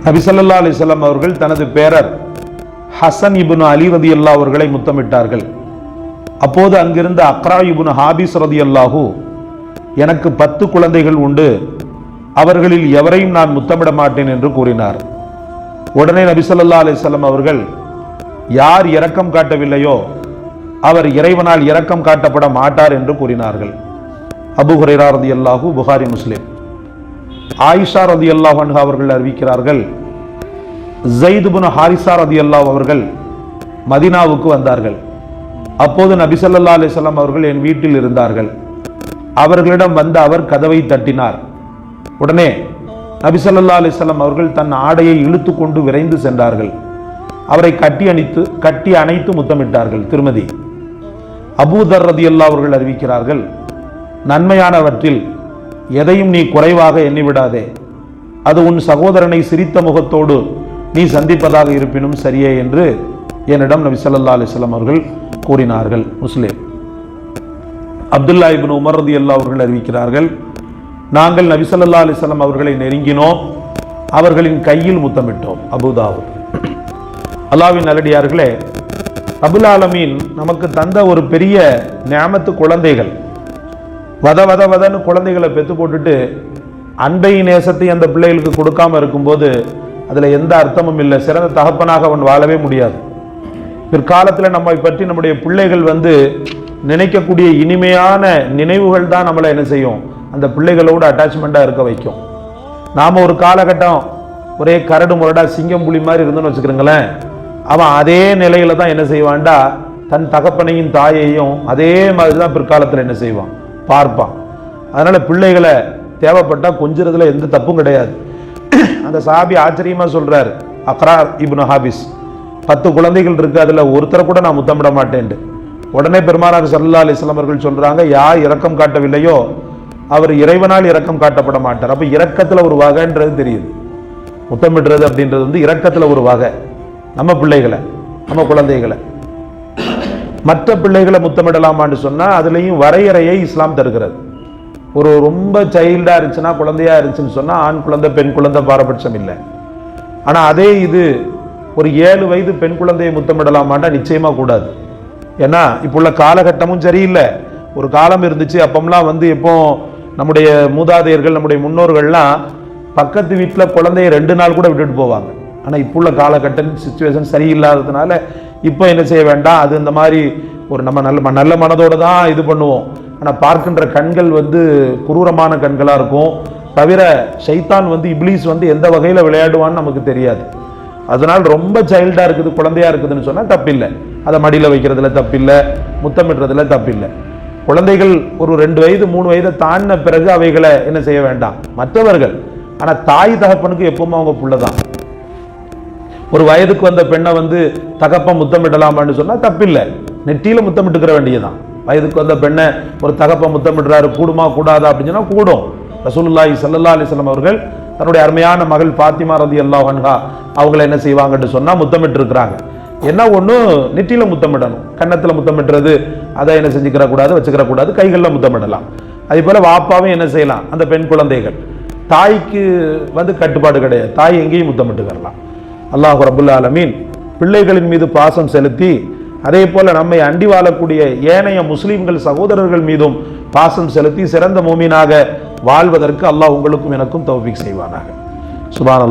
நபி ஸல்லல்லாஹு அலைஹி வஸல்லம் அவர்கள் தனது பேரர் ஹசன் இப்னு அலி ரலியல்லாஹு அவர்களை முத்தமிட்டார்கள். அப்போது அங்கிருந்த அக்ரா இப்னு ஹாபிஸ் ரலியல்லாஹு, எனக்கு 10 குழந்தைகள் உண்டு, அவர்களில் எவரையும் நான் முத்தமிட மாட்டேன் என்று கூறினார். உடனே நபி ஸல்லல்லாஹு அலைஹி வஸல்லம் அவர்கள், யார் இரக்கம் காட்டவில்லையோ அவர் இறைவனால் இரக்கம் காட்டப்பட மாட்டார் என்று கூறினார்கள். அபூ ஹுரைரா ரலியல்லாஹு, புகாரி, முஸ்லிம். ஆயிஷா ரலியல்லாஹு அன்ஹா அவர்கள் அறிவிக்கிறார்கள், ஸைத் இப்னு ஹாரிஸா ரலியல்லாஹு அவர்கள் மதீனாவுக்கு வந்தார்கள். அப்போது நபி ஸல்லல்லாஹு அலைஹி வஸல்லம் அவர்கள் என் வீட்டில் இருந்தார்கள். அவர்களிடம் வந்த அவர் கதவை தட்டினார். உடனே நபி ஸல்லல்லாஹு அலைஹி வஸல்லம் அவர்கள் தன் ஆடையை இழுத்து கொண்டு விரைந்து சென்றார்கள். அவரை கட்டி அணைத்து முத்தமிட்டார்கள். திருமதி அபூ தர் ரலியல்லாஹு அவர்கள் அறிவிக்கிறார்கள், நன்மையானவற்றில் எதையும் நீ குறைவாக எண்ணிவிடாதே, அது உன் சகோதரனை சிரித்த முகத்தோடு நீ சந்திப்பதாக இருப்பினும் சரியே என்று என்னிடம் நபி ஸல்லல்லாஹு அலைஹி வஸல்லம் அவர்கள் கூறினார்கள். முஸ்லிம். அப்துல்லா இப்னு உமர் ரலியல்லாஹு அவர்கள் அறிவிக்கிறார்கள், நாங்கள் நபி ஸல்லல்லாஹு அலைஹி வஸல்லம் அவர்களை நெருங்கினோம், அவர்களின் கையில் முத்தமிட்டோம். அபூ தாவூத். அல்லாஹ்வின் நல்லடியார்களே, ரப்புல் ஆலமீன் நமக்கு தந்த ஒரு பெரிய நிஅமத்து குழந்தைகள். வதன்னு குழந்தைகளை பெற்று போட்டுட்டு அன்பை நேசத்தை அந்த பிள்ளைகளுக்கு கொடுக்காம இருக்கும்போது அதில் எந்த அர்த்தமும் இல்லை. சிறந்த தகப்பனாக அவன் வாழவே முடியாது. பிற்காலத்தில் நம்மை பற்றி நம்முடைய பிள்ளைகள் நினைக்கக்கூடிய இனிமையான நினைவுகள் தான் நம்மளை என்ன செய்யும், அந்த பிள்ளைகளோடு அட்டாச்மெண்ட்டாக இருக்க வைக்கும். நாம் ஒரு காலகட்டம் ஒரே கரடு முரடா சிங்கம் புலி மாதிரி இருந்தோன்னு வச்சுக்கிறோங்களேன், அவன் அதே நிலையில தான் என்ன செய்வான்டா, தன் தகப்பனையும் தாயையும் அதே மாதிரி தான் பிற்காலத்தில் என்ன செய்வான், பார்ப்பான். அதனால பிள்ளைகளை தேவைப்பட்டா கொஞ்சிறதுல எந்த தப்பும் கிடையாது. அந்த சஹாபி ஆச்சரியமா சொல்றாரு, அக்ரா இப்னு ஹாபிஸ், 10 குழந்தைகள் இருக்கு, அதுல ஒருத்தரை கூட நான் முத்தமிட மாட்டேன். உடனே பெருமானார் ஸல்லல்லாஹு அலைஹி வஸல்லம் அவர்கள் சொல்றாங்க, யார் இரக்கம் காட்டவில்லையோ அவர் இறைவனால் இரக்கம் காட்டப்பட மாட்டார். அப்ப இரக்கத்துல ஒரு வகைன்றது தெரியுது. முத்தமிடுறது அப்படின்றது இரக்கத்துல ஒரு வகை. நம்ம பிள்ளைகளை, நம்ம குழந்தைகளை, மற்ற பிள்ளைகளை முத்தமிடலாமான்னு சொன்னா அதுலயும் வரையறையை இஸ்லாம் தருகிறது. ஒரு ரொம்ப சைல்டா இருந்துச்சுன்னா, குழந்தையா இருந்துச்சுன்னு சொன்னா ஆண் குழந்தை பெண் குழந்தை பாரபட்சம் இல்லை. ஆனா அதே இது ஒரு 7 வயது பெண் குழந்தையை முத்தமிடலாமாண்டா நிச்சயமா கூடாது. ஏன்னா இப்போ உள்ள காலகட்டமும் சரியில்லை. ஒரு காலம் இருந்துச்சு, அப்பம்லாம் எப்போ நம்முடைய மூதாதையர்கள், நம்முடைய முன்னோர்கள்லாம் பக்கத்து வீட்டில் குழந்தைய 2 நாள் கூட விட்டுட்டு போவாங்க. ஆனால் இப்போ உள்ள காலகட்ட சிச்சுவேஷன் சரியில்லாததுனால இப்போ என்ன செய்ய வேண்டாம், அது இந்த மாதிரி ஒரு நம்ம நல்ல மனதோடு தான் இது பண்ணுவோம். ஆனால் பார்க்கின்ற கண்கள் குரூரமான கண்களாக இருக்கும். தவிர ஷைத்தான் இப்லீஸ் எந்த வகையில் விளையாடுவான்னு நமக்கு தெரியாது. அதனால் ரொம்ப சைல்டாக இருக்குது, குழந்தையா இருக்குதுன்னு சொன்னால் தப்பில்லை. அதை மடியில் வைக்கிறதுல தப்பில்லை, முத்தமிடுறதுல தப்பில்லை. குழந்தைகள் ஒரு 2 வயது 3 வயதை தாண்டின பிறகு அவைகளை என்ன செய்ய வேண்டாம், மற்றவர்கள். ஆனால் தாய் தகப்பனுக்கு எப்பவுமே அவங்க புள்ளதான். ஒரு வயதுக்கு வந்த பெண்ணை தகப்பன் முத்தமிடலாமான்னு சொன்னா தப்பில்லை, நெற்றியில முத்தமிட்டுக்கிற வேண்டியதான். வயதுக்கு வந்த பெண்ணை ஒரு தகப்பன் முத்தமிடுறாரு, கூடுமா கூடாதா அப்படின்னு சொன்னா கூடும். ரசூலுல்லாஹி ஸல்லல்லாஹு அலைஹி வஸல்லம் அவர்கள் தன்னுடைய அருமையான மகள் ஃபாத்திமா ரலியல்லாஹு அன்ஹா அவங்களை என்ன செய்வாங்கன்னு சொன்னா முத்தமிட்டு இருக்கிறாங்க. என்ன ஒண்ணு, நெற்றியில முத்தமிடணும், கன்னத்துல முத்தமிடுறது அதை என்ன செஞ்சுக்கிற கூடாது, வச்சுக்கிற கூடாது, கைகளில் முத்தமிடலாம். அதே போல வாப்பாவும் என்ன செய்யலாம், அந்த பெண் குழந்தைகள். தாய்க்கு கட்டுப்பாடு கிடையாது, தாய் எங்கேயும் முத்தமிட்டுக்கலாம். அல்லாஹ் ரப்புல் ஆலமீன் பிள்ளைகளின் மீது பாசம் செலுத்தி அதே போல நம்மை அண்டி வாழக்கூடிய ஏனைய முஸ்லிம்கள் சகோதரர்கள் மீதும் பாசம் செலுத்தி சிறந்த மூமினாக வாழ்வதற்கு அல்லாஹ் உங்களுக்கும் எனக்கும் தௌஃபீக் செய்வானாக. சுப்ஹானல்லாஹ்.